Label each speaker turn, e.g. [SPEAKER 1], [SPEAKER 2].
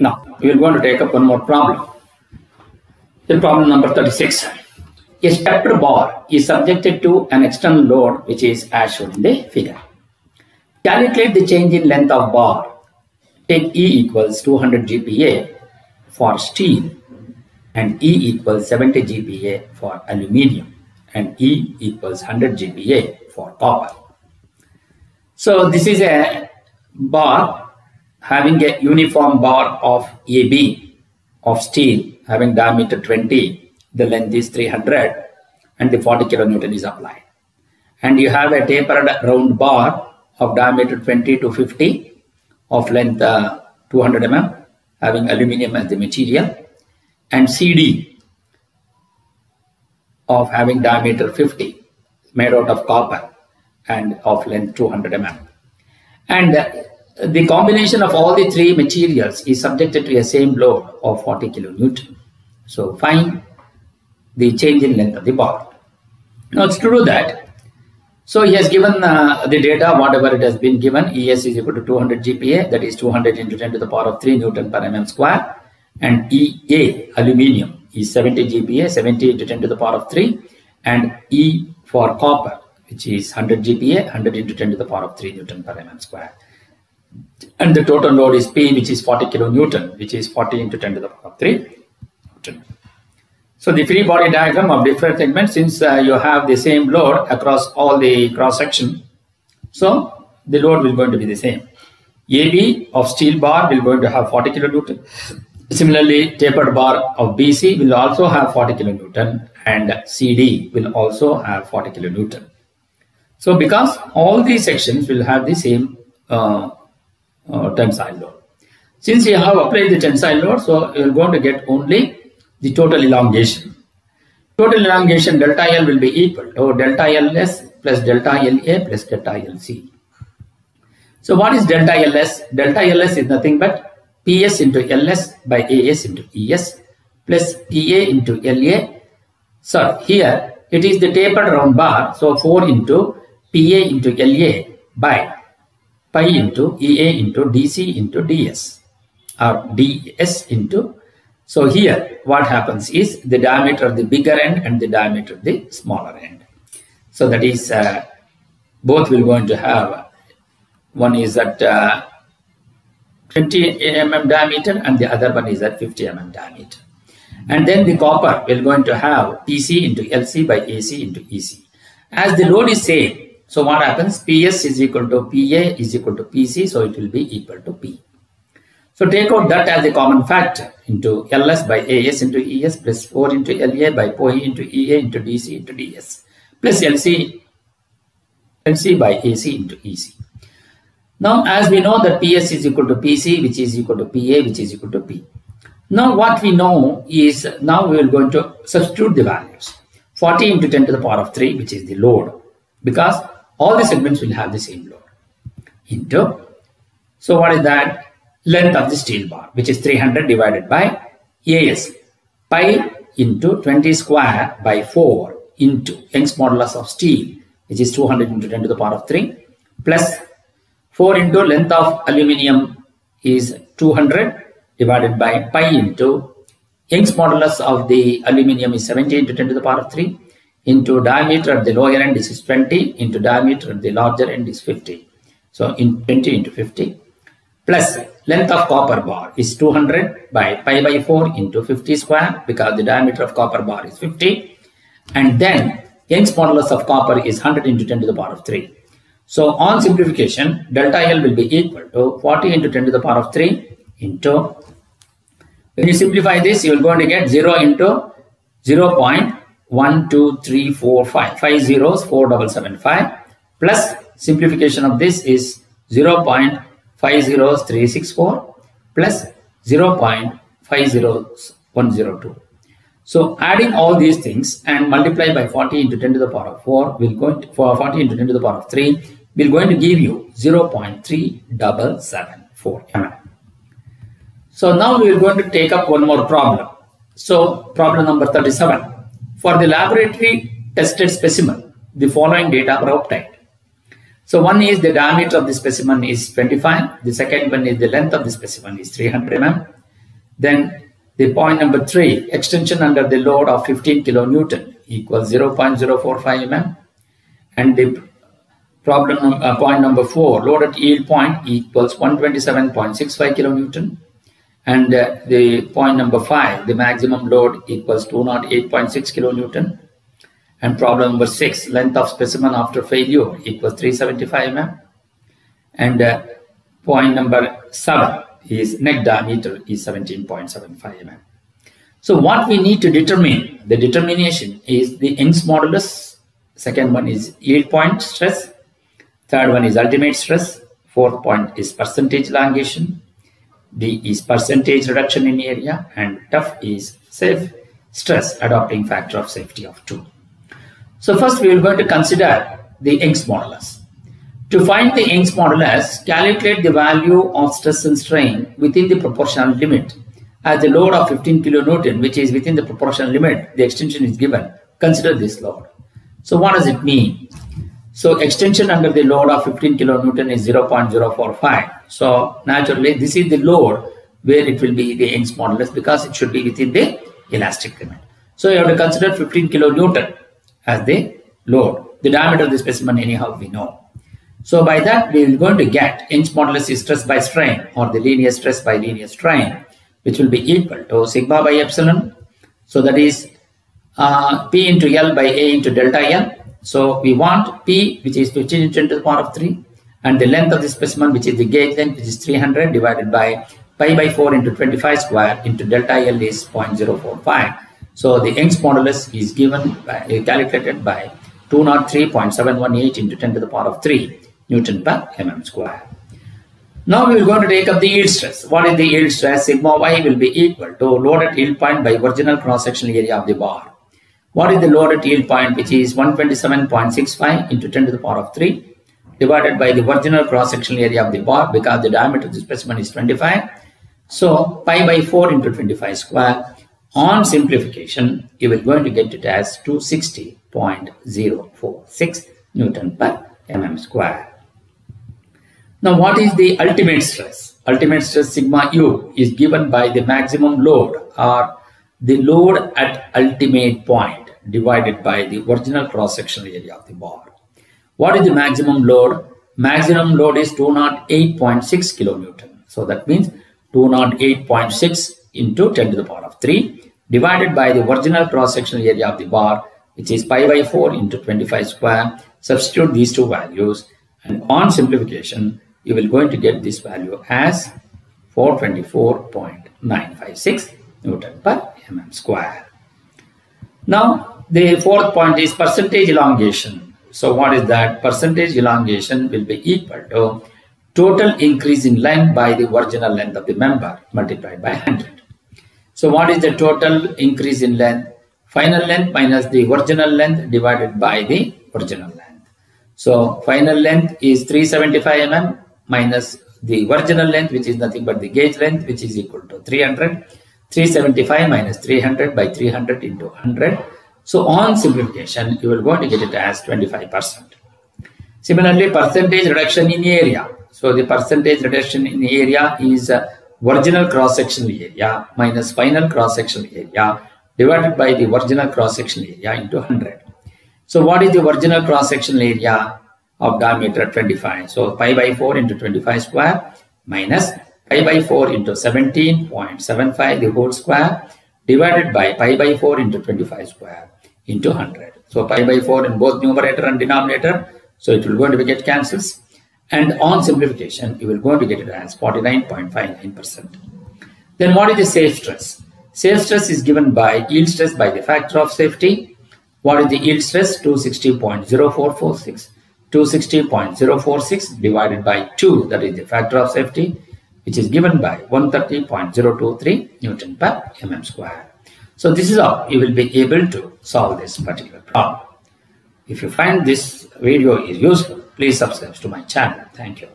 [SPEAKER 1] Now, we are going to take up one more problem. In problem number 36. A stepped bar is subjected to an external load which is as shown in the figure. Calculate the change in length of bar. Take E equals 200 GPa for steel and E equals 70 GPa for aluminium and E equals 100 GPa for copper. So this is a bar having a uniform bar of AB of steel having diameter 20, the length is 300 and the 40 kilonewton is applied. And you have a tapered round bar of diameter 20 to 50 of length 200 mm having aluminium as the material and CD of having diameter 50 made out of copper and of length 200 mm. And the combination of all the three materials is subjected to a same load of 40 kilonewton. So find the change in length of the bar. Now to do that, so he has given the data, whatever it has been given. ES is equal to 200 GPa, that is 200 into 10 to the power of 3 Newton per mm square. And EA, aluminium, is 70 GPa, 70 into 10 to the power of 3. And E for copper, which is 100 GPa, 100 into 10 to the power of 3 Newton per mm square. And the total load is P, which is 40 kilonewton, which is 40 into 10 to the power of 3 Newton. So the free body diagram of different segments, since you have the same load across all the cross section, so the load will going to be the same. AB of steel bar will going to have 40 kilonewton. Similarly, tapered bar of BC will also have 40 kilonewton and CD will also have 40 kilonewton. So because all these sections will have the same tensile load. Since you have applied the tensile load, so you are going to get only the total elongation. Total elongation delta L will be equal to delta LS plus delta LA plus delta LC. So what is delta LS? Delta LS is nothing but PS into LS by AS into ES plus PA into LA. So here it is the tapered round bar, so 4 into PA into LA by pi into EA into DC into DS or DS into. So here what happens is the diameter of the bigger end and the diameter of the smaller end. So that is both will going to have, one is at 20 mm diameter and the other one is at 50 mm diameter. And then the copper will going to have PC into LC by AC into EC. As the load is same, so what happens? PS is equal to PA is equal to PC, so it will be equal to P. So take out that as a common factor into LS by AS into ES plus 4 into LA by POE into EA into DC into DS plus LC by AC into EC. Now as we know that PS is equal to PC, which is equal to PA, which is equal to P. Now what we know is, now we are going to substitute the values. 40 into 10 to the power of 3, which is the load, because all the segments will have the same load, into, so what is that? Length of the steel bar, which is 300 divided by AS, pi into 20 square by 4 into Young's modulus of steel, which is 200 into 10 to the power of 3, plus 4 into length of aluminium is 200 divided by pi into Young's modulus of the aluminium is 70 into 10 to the power of 3 into diameter at the lower end is 20 into diameter at the larger end is 50. So in 20 into 50 plus length of copper bar is 200 by pi by 4 into 50 square, because the diameter of copper bar is 50, and then Young's modulus of copper is 100 into 10 to the power of 3. So on simplification, delta L will be equal to 40 into 10 to the power of 3 into, when you simplify this, you are going to get 0 into 0.12345, 5 zeros 4775, plus simplification of this is 0.50364 plus 0.50102. So adding all these things and multiply by 40 into 10 to the power of 4 will going to, for 40 into 10 to the power of 3 will going to give you 0.3774 mm. So now we are going to take up one more problem. So problem number 37. For the laboratory tested specimen, the following data were obtained. So one is the diameter of the specimen is 25. The second one is the length of the specimen is 300 mm. Then the point number 3, extension under the load of 15 kilonewton equals 0.045 mm. And the problem point number 4, load at yield point equals 127.65 kilonewton. And the point number 5, the maximum load equals 208.6 kilonewton. And problem number 6, length of specimen after failure equals 375 mm. And point number 7 is neck diameter is 17.75 mm. So what we need to determine, the determination is the Young's modulus. Second one is yield point stress. Third one is ultimate stress. Fourth point is percentage elongation. D is percentage reduction in area, and F is safe stress adopting factor of safety of 2. So first we are going to consider the Young's modulus. To find the Young's modulus, calculate the value of stress and strain within the proportional limit. As the load of 15 kilonewton, which is within the proportional limit, the extension is given. Consider this load. So what does it mean? So extension under the load of 15 kilonewton is 0.045. So naturally, this is the load where it will be the Young's modulus because it should be within the elastic limit. So you have to consider 15 kilonewton as the load. The diameter of the specimen anyhow we know. So by that we are going to get Young's modulus is stress by strain or the linear stress by linear strain, which will be equal to sigma by epsilon. So that is P into L by A into delta L. So we want P, which is 15 into 10 to the power of 3, and the length of the specimen, which is the gauge length, which is 300 divided by pi by 4 into 25 square into delta L is 0.045. So the Young's modulus is given by, calculated by 203.718 into 10 to the power of 3 Newton per mm square. Now we are going to take up the yield stress. What is the yield stress? Sigma y will be equal to load at yield point by original cross-sectional area of the bar. What is the load at yield point, which is 127.65 into 10 to the power of 3 divided by the original cross-sectional area of the bar because the diameter of the specimen is 25. So pi by 4 into 25 square. On simplification, you will going to get it as 260.046 Newton per mm square. Now what is the ultimate stress? Ultimate stress sigma u is given by the maximum load or the load at ultimate point divided by the original cross-sectional area of the bar. What is the maximum load? Maximum load is 208.6 kilonewton. So that means 208.6 into 10 to the power of 3 divided by the original cross-sectional area of the bar, which is pi by 4 into 25 square. Substitute these two values, and on simplification, you will going to get this value as 424.956 Newton per mm square. Now, the fourth point is percentage elongation. So what is that? Percentage elongation will be equal to total increase in length by the original length of the member multiplied by 100. So what is the total increase in length? Final length minus the original length divided by the original length. So final length is 375 mm minus the original length, which is nothing but the gauge length, which is equal to 300. 375 minus 300 by 300 into 100. So on simplification, you will going to get it as 25%. Similarly, percentage reduction in area. So the percentage reduction in area is original cross-sectional area minus final cross-sectional area divided by the original cross-sectional area into 100. So what is the original cross-sectional area of diameter 25? So pi by 4 into 25 square minus pi by 4 into 17.75 the whole square divided by pi by 4 into 25 square into 100. So pi by 4 in both numerator and denominator. So it will going to get cancels. And on simplification, you will going to get it as 49.59%. Then what is the safe stress? Safe stress is given by yield stress by the factor of safety. What is the yield stress? 260.0446. 260.046 divided by 2, that is the factor of safety, which is given by 130.023 Newton per mm square. So this is how you will be able to solve this particular problem. If you find this video is useful, please subscribe to my channel. Thank you.